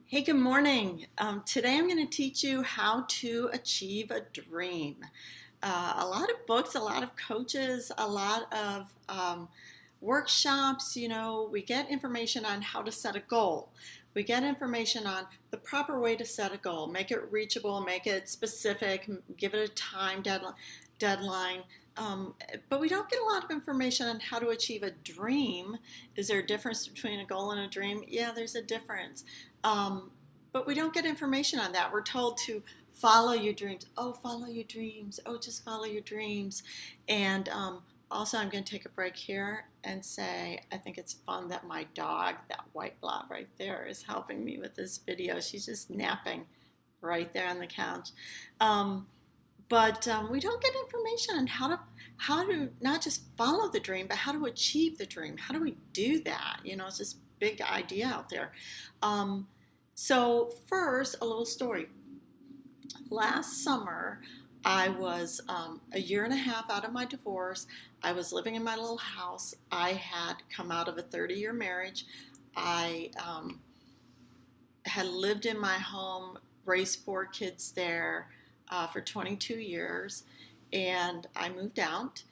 Hey, good morning. Today I'm going to teach you how to achieve a dream. A lot of books, a lot of coaches, a lot of workshops, we get information on how to set a goal. We get information on the proper way to set a goal, make it reachable, make it specific, give it a time deadline. But we don't get a lot of information on how to achieve a dream. Is there a difference between a goal and a dream? Yeah, there's a difference. Um, but we don't get information on that. We're told to follow your dreams. Oh, follow your dreams. Oh, just follow your dreams. And also, I'm going to take a break here and say I think it's fun that my dog, that white blob right there, is helping me with this video. She's just napping right there on the couch. Um, but we don't get information on how to not just follow the dream, but how to achieve the dream. How do we do that? It's this big idea out there. Um, so first, a little story. Last summer, I was a year and a half out of my divorce. I was living in my little house. I had come out of a 30-year marriage. I had lived in my home, raised four kids there for 22 years, and I moved out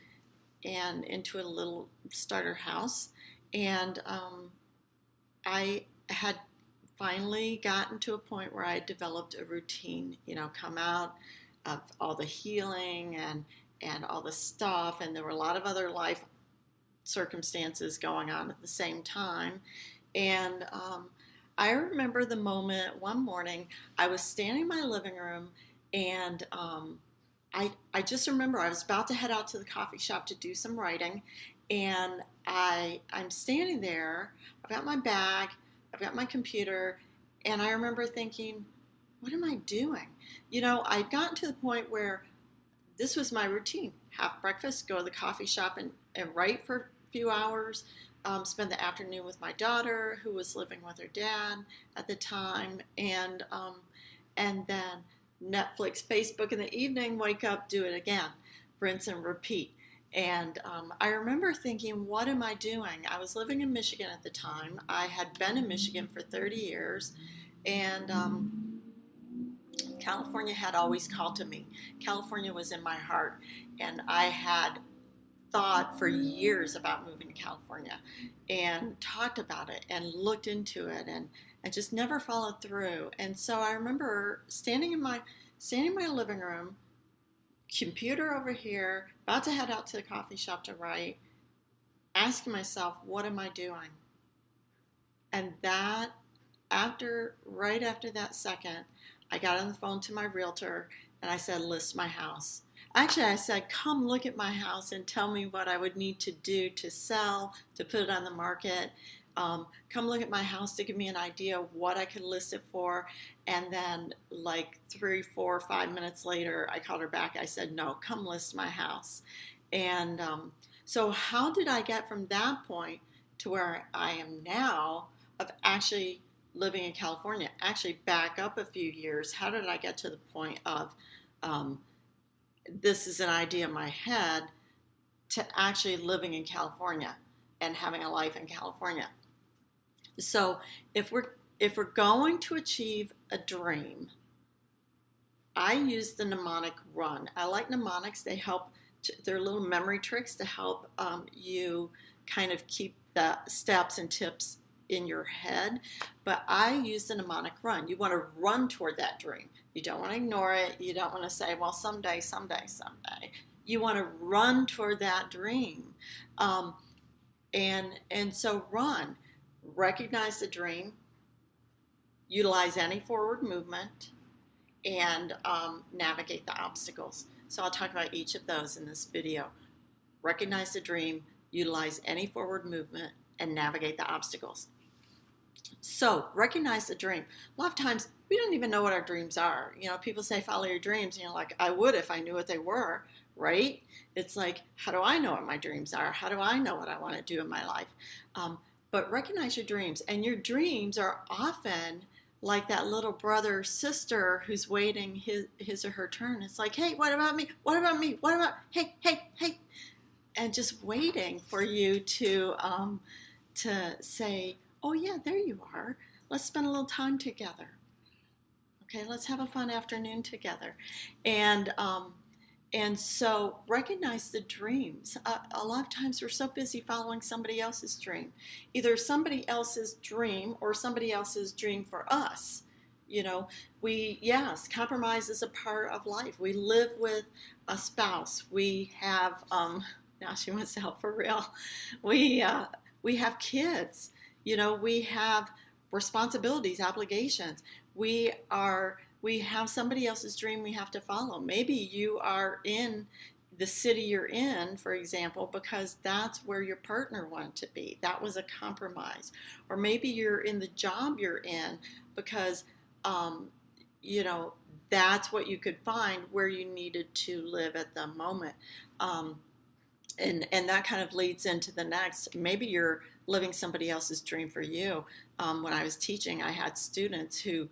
and into a little starter house, and I had finally gotten to a point where I had developed a routine, come out of all the healing and all the stuff, and there were a lot of other life circumstances going on at the same time. And I remember the moment one morning I was standing in my living room, and I just remember I was about to head out to the coffee shop to do some writing, and I'm standing there. I've got my bag, I've got my computer, and I remember thinking, what am I doing? I'd gotten to the point where this was my routine. Have breakfast, go to the coffee shop and write for a few hours, spend the afternoon with my daughter, who was living with her dad at the time, and then Netflix, Facebook in the evening, wake up, do it again, rinse and repeat. And I remember thinking, what am I doing? I was living in Michigan at the time. I had been in Michigan for 30 years, and California had always called to me. California was in my heart, and I had thought for years about moving to California and talked about it and looked into it and just never followed through. And so I remember standing in my living room, computer over here, about to head out to the coffee shop to write, asking myself, what am I doing? And right after that second, I got on the phone to my realtor and I said, list my house. Actually, I said, come look at my house and tell me what I would need to do to sell, to put it on the market. Come look at my house to give me an idea of what I could list it for. And then like 3, 4, 5 minutes later, I called her back. I said, no, come list my house. And so how did I get from that point to where I am now of actually living in California? Actually back up a few years. How did I get to the point of this is an idea in my head to actually living in California and having a life in California? So if we're going to achieve a dream, I use the mnemonic run. I like mnemonics. They're little memory tricks to help you kind of keep the steps and tips in your head. But I use the mnemonic run. You want to run toward that dream. You don't want to ignore it. You don't want to say, well, someday. You want to run toward that dream. And so run. Recognize the dream, utilize any forward movement, and navigate the obstacles. So I'll talk about each of those in this video. Recognize the dream, utilize any forward movement, and navigate the obstacles. So recognize the dream. A lot of times we don't even know what our dreams are. People say follow your dreams, and you're like, I would if I knew what they were, right? It's like, how do I know what my dreams are? How do I know what I want to do in my life? But recognize your dreams, and your dreams are often like that little brother or sister who's waiting his or her turn. It's like, hey, what about me? What about me? What about, hey, hey, hey? And just waiting for you to say, oh yeah, there you are. Let's spend a little time together. Okay, let's have a fun afternoon together. And so recognize the dreams. A lot of times we're so busy following somebody else's dream, either somebody else's dream or somebody else's dream for us. Yes, compromise is a part of life. We live with a spouse. We have, now she wants to help for real. We have kids. We have responsibilities, obligations. We have somebody else's dream we have to follow. Maybe you are in the city you're in, for example, because that's where your partner wanted to be. That was a compromise. Or maybe you're in the job you're in because, that's what you could find where you needed to live at the moment. And that kind of leads into the next. Maybe you're living somebody else's dream for you. When I was teaching, I had students who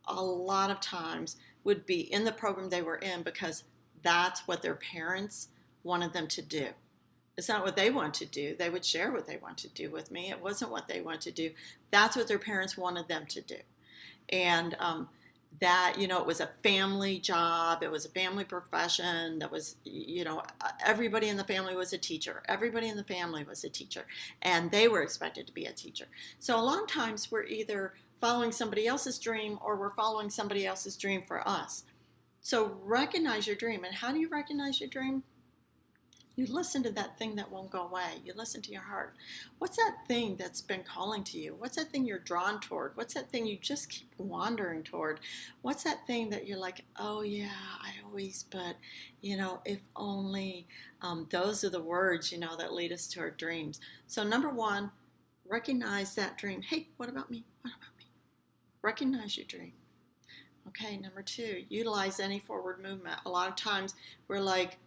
a lot of times would be in the program they were in because that's what their parents wanted them to do. It's not what they want to do. They would share what they want to do with me. It wasn't what they want to do. That's what their parents wanted them to do. And that, it was a family job. It was a family profession. That was, everybody in the family was a teacher. Everybody in the family was a teacher. And they were expected to be a teacher. So a lot of times we're either following somebody else's dream or we're following somebody else's dream for us. So recognize your dream. And how do you recognize your dream? You listen to that thing that won't go away. You listen to your heart. What's that thing that's been calling to you? What's that thing you're drawn toward? What's that thing you just keep wandering toward? What's that thing that you're like, oh yeah, I always, but if only. Those are the words, that lead us to our dreams. So number one, recognize that dream. Hey, what about me? What about me? Recognize your dream. Okay, number two, utilize any forward movement. A lot of times we're like,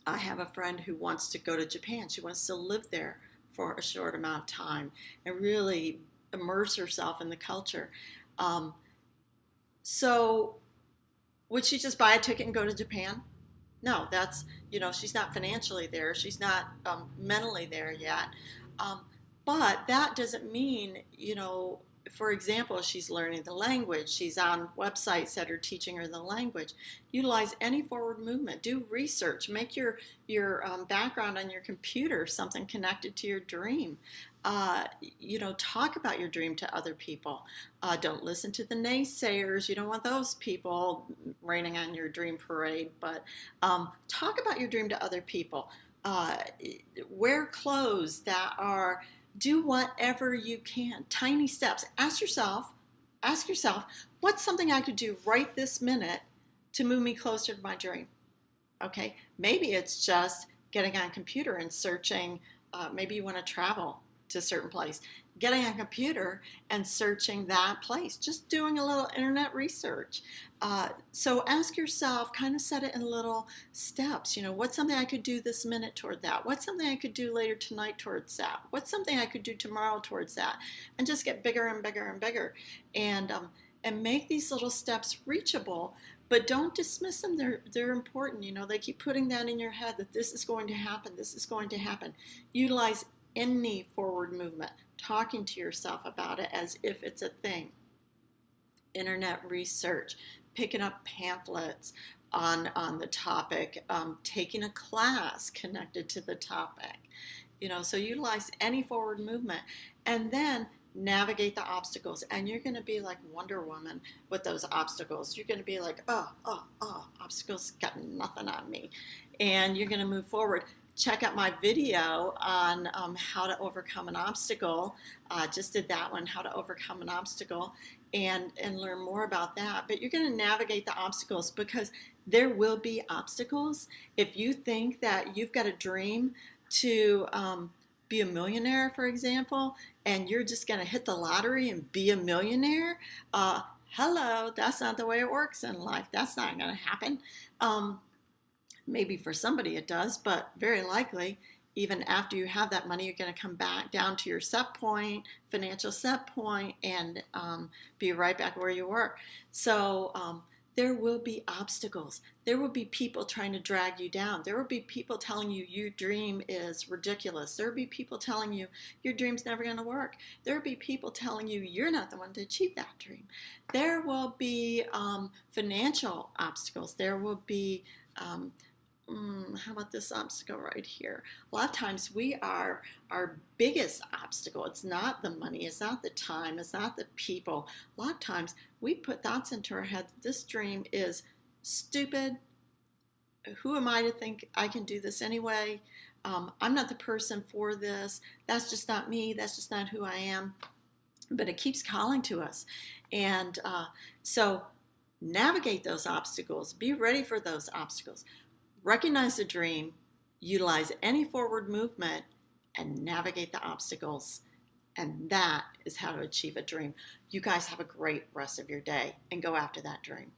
I have a friend who wants to go to Japan. She wants to live there for a short amount of time and really immerse herself in the culture. So would she just buy a ticket and go to Japan? No, that's, she's not financially there. She's not mentally there yet. But that doesn't mean, for example, she's learning the language. She's on websites that are teaching her the language. Utilize any forward movement. Do research. Make your background on your computer something connected to your dream. Talk about your dream to other people. Don't listen to the naysayers. You don't want those people raining on your dream parade. But talk about your dream to other people. Wear clothes that are... Do whatever you can. Tiny steps. Ask yourself, what's something I could do right this minute to move me closer to my dream? Okay, maybe it's just getting on a computer and searching. Maybe you want to travel to a certain place. Getting on a computer and searching that place. Just doing a little internet research. So ask yourself, kind of set it in little steps. What's something I could do this minute toward that? What's something I could do later tonight towards that? What's something I could do tomorrow towards that? And just get bigger and bigger and bigger. And make these little steps reachable. But don't dismiss them. They're important. They keep putting that in your head that this is going to happen. This is going to happen. Utilize any forward movement. Talking to yourself about it as if it's a thing. Internet research, picking up pamphlets on the topic, taking a class connected to the topic. So utilize any forward movement and then navigate the obstacles. And you're going to be like Wonder Woman with those obstacles. You're going to be like, obstacles got nothing on me. And you're going to move forward. Check out my video on how to overcome an obstacle. Just did that one, how to overcome an obstacle, and learn more about that. But you're going to navigate the obstacles because there will be obstacles. If you think that you've got a dream to be a millionaire, for example, and you're just going to hit the lottery and be a millionaire, hello, that's not the way it works in life. That's not going to happen. Maybe for somebody it does, but very likely, even after you have that money, you're going to come back down to your set point, financial set point, and be right back where you were. So there will be obstacles. There will be people trying to drag you down. There will be people telling you your dream is ridiculous. There will be people telling you your dream's never going to work. There will be people telling you you're not the one to achieve that dream. There will be financial obstacles. There will be how about this obstacle right here? A lot of times our biggest obstacle. It's not the money, it's not the time, it's not the people. A lot of times we put thoughts into our heads. This dream is stupid. Who am I to think I can do this anyway? I'm not the person for this. That's just not me. That's just not who I am. But it keeps calling to us. And so navigate those obstacles. Be ready for those obstacles. Recognize the dream, utilize any forward movement, and navigate the obstacles. And that is how to achieve a dream. You guys have a great rest of your day and go after that dream.